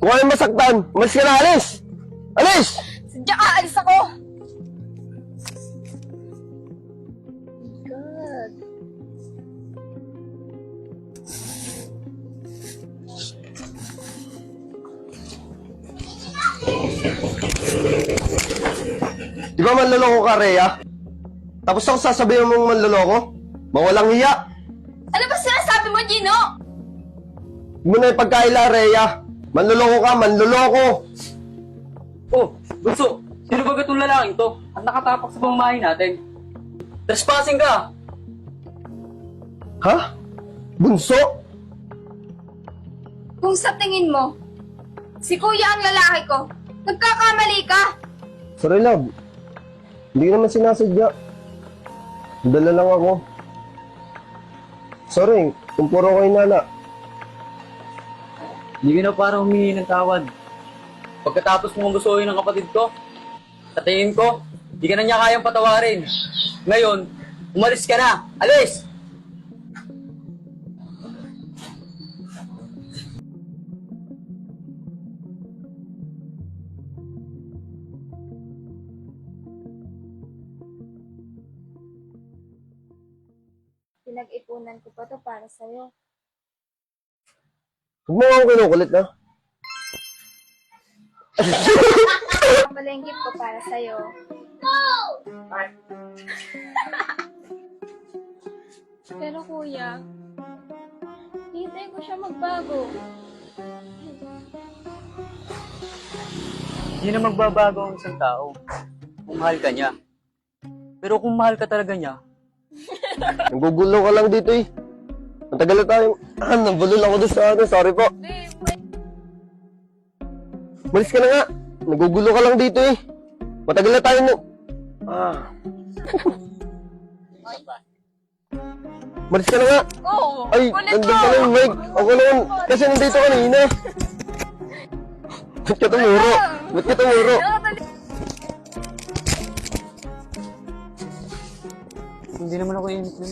Kung ayaw masaktan, umalis ka na, alis! Alis! Sadya ka, alis ako! God. Di ba manloloko ka, Rhea? Tapos ako sasabihin mong manloloko? Mawalang hiya! Ano ba sinasabi mo, Gino? Huwag mo na ipagkaila, Rhea! Manloloko ka, manloloko! Oh, Bunso, sino ba itong lalaking to? At nakatapak sa pamamahay natin. Trespassing ka! Ha? Bunso? Kung sa tingin mo, si Kuya ang lalaki ko, nagkakamali ka! Sorry, love. Hindi ko naman sinasadya. Dala lang ako. Sorry, kung puro ko inala. Hindi ka na parang humingi ng tawad. Pagkatapos mong gustuhin ng kapatid ko, sa tingin ko, hindi ka na niya kayang patawarin. Ngayon, umalis ka na! Alis! Pinag-ipunan ko pa to para sa'yo. Huwag mo akong kinukulit, na. Ang palenggit ko para sa'yo. Pero kuya, hintayin ko siya magbago. Hindi na magbabago ang isang tao kung mahal ka niya. Pero kung mahal ka talaga niya, Nagugulo ka lang dito eh. Matagal na tayo. Nabulol ako doon sa ano. Sorry po. Malis ka na nga. Nagugulo ka lang dito eh. Matagal na tayo na. Malis ka na nga. Oo! Ay, Kulit nandun mo! pala yung mic. Ako naman. Kasi nandito kanina. Ba't ka tumuro? Ba't ka tumuro? hindi naman ako init na